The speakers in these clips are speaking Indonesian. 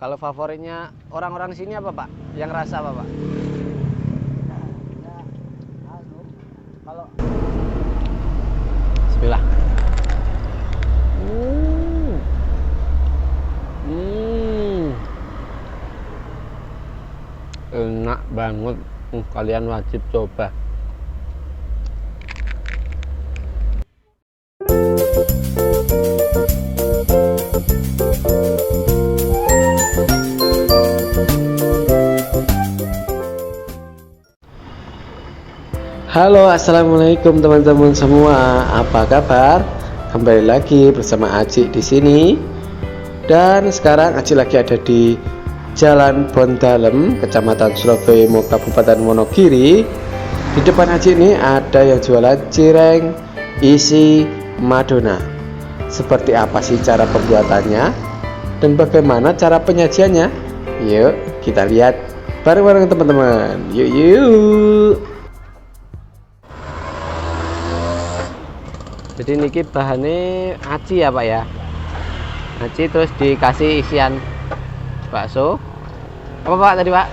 Kalau favoritnya orang-orang sini apa Pak? Yang rasa apa Pak? Kalau Bismillah. Enak banget. Kalian wajib coba. Halo, assalamualaikum teman-teman semua. Apa kabar? Kembali lagi bersama Aji di sini. Dan sekarang Aji lagi ada di Jalan Bondalem, Kecamatan Surabaya, Kabupaten Wonogiri. Di depan Aji ini ada yang jualan cireng isi Madonna. Seperti apa sih cara pembuatannya dan bagaimana cara penyajiannya? Yuk kita lihat bareng-bareng teman-teman. Yuk. Jadi niki bahannya aci ya Pak ya, aci terus dikasih isian bakso apa Pak tadi Pak?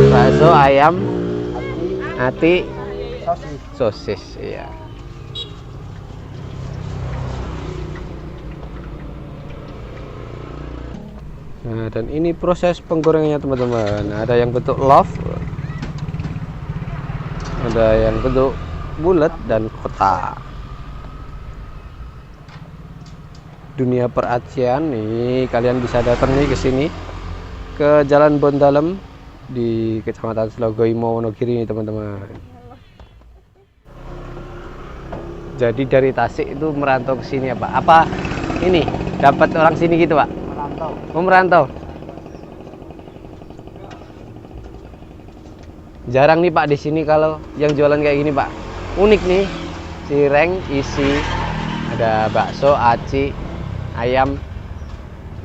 Bakso ayam, ati, sosis, iya. Nah, dan ini proses penggorengannya teman-teman. Ada yang bentuk love, ada yang bentuk bulat dan kotak. Dunia peracian nih, kalian bisa datang nih ke sini ke Jalan Bondalem di Kecamatan Surabaya, Wonogiri nih teman-teman. Jadi dari Tasik itu merantau ke sini ya Pak? Apa ini dapat orang sini gitu Pak? merantau. Oh, merantau. Jarang nih Pak di sini kalau yang jualan kayak gini Pak. Unik nih, cireng isi, ada bakso, aci, ayam.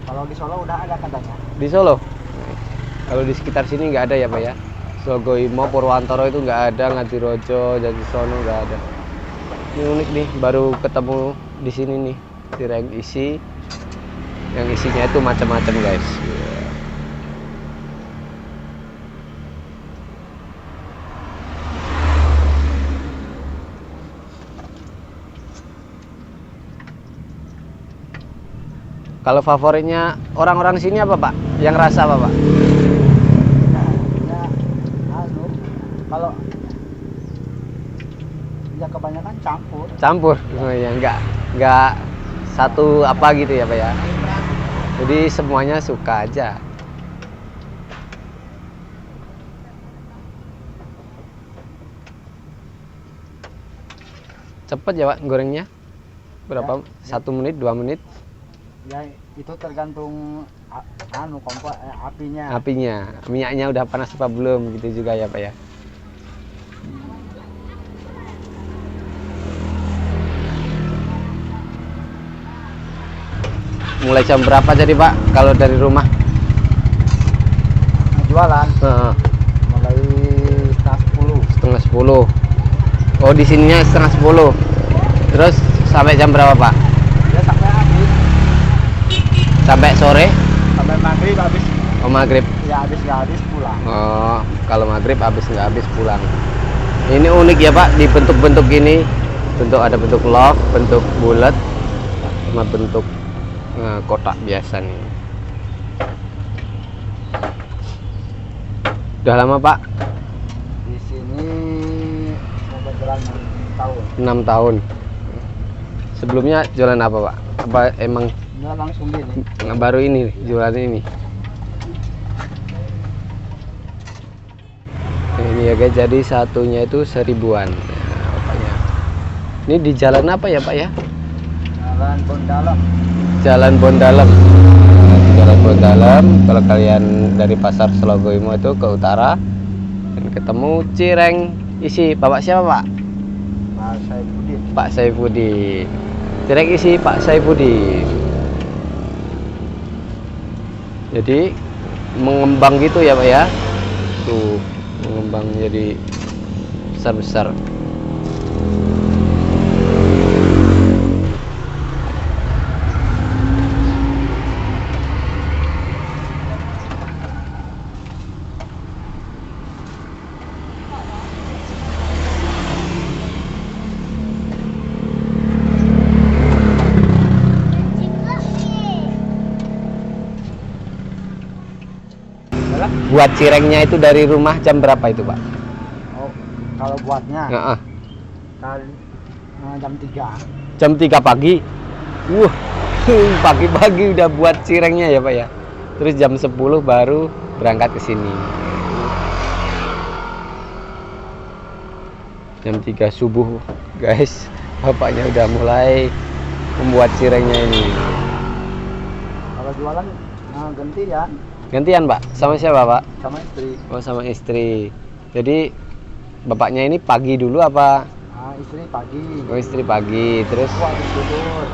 Kalau di Solo udah ada katanya. Di Solo? Kalau di sekitar sini nggak ada ya Pak ya? Sogoimo, Purwantoro itu nggak ada, Ngadirojo, Jatisono nggak ada. Ini unik nih, baru ketemu di sini nih, cireng isi, yang isinya itu macam-macam guys. Kalau favoritnya orang-orang sini apa Pak? Yang rasa apa Pak? Kalau ya kebanyakan campur. Campur, oh ya nggak satu apa gitu ya Pak ya. Jadi semuanya suka aja. Cepet ya Pak gorengnya? Berapa? Ya. 1 menit, 2 menit? Ya itu tergantung kompor apinya. Apinya, minyaknya udah panas apa belum gitu juga ya Pak ya. Mulai jam berapa jadi Pak kalau dari rumah? Jualan Heeh. mulai Setengah 10. Oh di sininya setengah 10. Terus sampai jam berapa Pak? ya sampai habis, Sampai sore? sampai maghrib habis. Oh maghrib. Ya habis nggak habis pulang. Oh kalau maghrib habis nggak habis pulang. Ini unik ya Pak di bentuk-bentuk ini. Ada bentuk love, bentuk bulat, sama bentuk kotak biasa nih. Udah lama Pak? Di sini sampai jalan 6 tahun. 6 tahun. Sebelumnya jualan apa Pak? Apa emang Nggak langsung gini. baru ini jualan ini? Nah, ini ya guys, jadi satunya itu 1000-an. Nah, Bapaknya. Ini di jalan apa ya Pak ya? Jalan Bondalem. Jalan Bondalem. Nah, di Jalan Bondalem, kalau kalian dari Pasar Slogoimo itu ke utara dan ketemu cireng isi Bapak siapa Pak? Pak Saifuddin. Pak Saifuddin. Cireng isi Pak Saifuddin. Jadi mengembang gitu ya Pak ya. Tuh, mengembang jadi besar-besar. buat cirengnya itu dari rumah jam berapa itu, Pak? Oh, kalau buatnya Heeh. kali jam 3. Jam 3 pagi. Wah, pagi-pagi udah buat cirengnya ya, Pak ya. Terus jam 10 baru berangkat ke sini. Jam 3 subuh, guys. Bapaknya udah mulai membuat cirengnya ini. Kalau jualan gantian Gantian, Pak? Sama siapa, Pak? sama istri. Oh, sama istri. Jadi bapaknya ini pagi dulu apa? Istri pagi. Oh, istri pagi. Terus Aku habis tidur.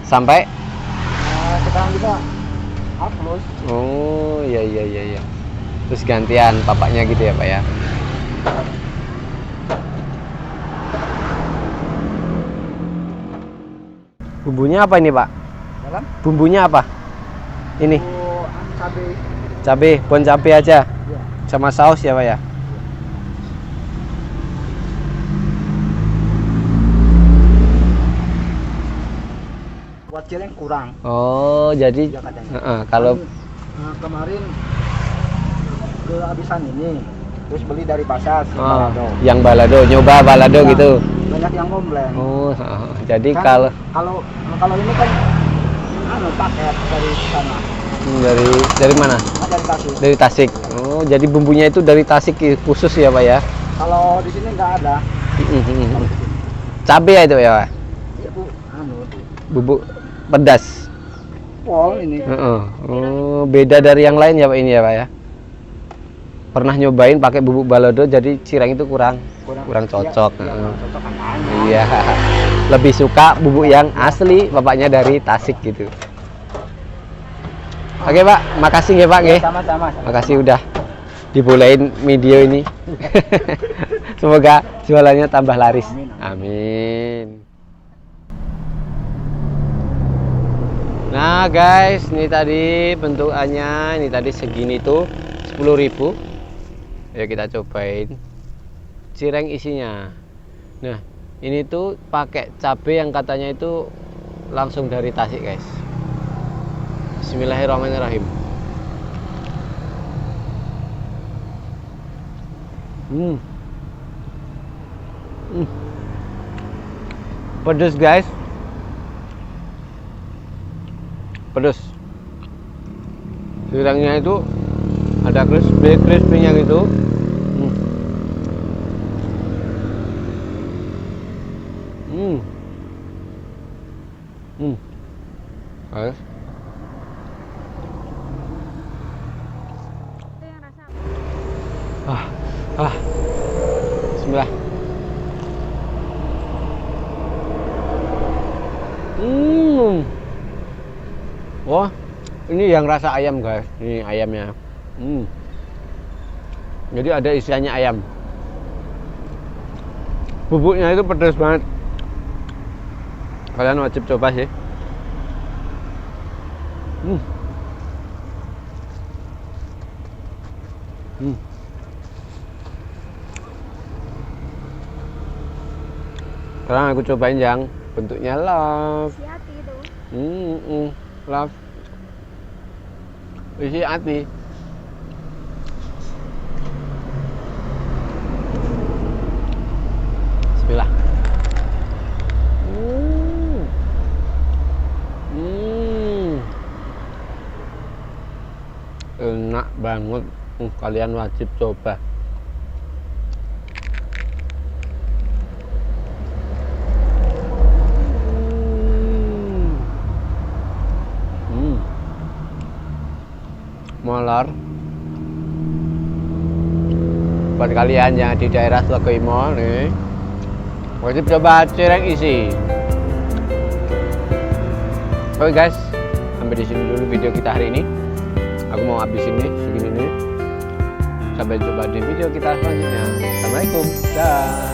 sampai? Sekarang juga hapus. Oh, iya. Terus gantian bapaknya gitu ya, Pak ya? Bumbunya apa ini, Pak? Dalam Bumbunya apa? Ini cabai. cabai, bon cabai aja. Ya. Sama saus ya, Pak ya? Buat cireng kurang. Oh, jadi Ya katanya. kalau Kemarin kehabisan ini, terus beli dari pasar si oh, balado. yang balado, nyoba balado Ya, gitu. Banyak yang komplain. Oh, jadi Kan kalau kalau ini kan paket dari sana. dari mana? Dari Tasik. Dari Tasik. Oh, jadi bumbunya itu dari Tasik khusus ya, Pak ya? Kalau di sini nggak ada. Cabai ya itu ya, Pak? Itu Bubuk pedas. pol ini. Oh, beda dari yang lain ya, Pak ini ya, Pak ya? Pernah nyobain pakai bubuk balado, jadi cireng itu kurang cocok. Iya, kurang cocok kan. Iya. Lebih suka bubuk yang asli, bapaknya dari Tasik gitu. Oke, Pak, makasih ya, Pak, nggih. Sama-sama. Makasih udah dibolehin video ini. Semoga jualannya tambah laris. Amin. Nah, guys, ini tadi bentukannya, ini tadi segini tuh 10.000. Ya, kita cobain cireng isinya. Nah, ini tuh pakai cabai yang katanya itu langsung dari Tasik, guys. Bismillahirrahmanirrahim. Pedes, guys. Pedes. Cirengnya itu ada crispy-nya gitu. Guys. Bismillah. Wah, ini yang rasa ayam, guys. Ini ayamnya. Jadi ada isiannya ayam. Bubuknya itu pedas banget. Kalian wajib coba sih. Sekarang aku cobain yang bentuknya love. Isi hati itu. Love. Isi hati. Bismillah. Enak banget. Kalian wajib coba. Molor. Buat kalian yang di daerah Slegoimo nih, wajib coba cireng isi. Oke, guys, sampai di sini dulu video kita hari ini. Aku mau habisin nih segini nih. Sampai jumpa di video kita selanjutnya. Assalamualaikum. Dah.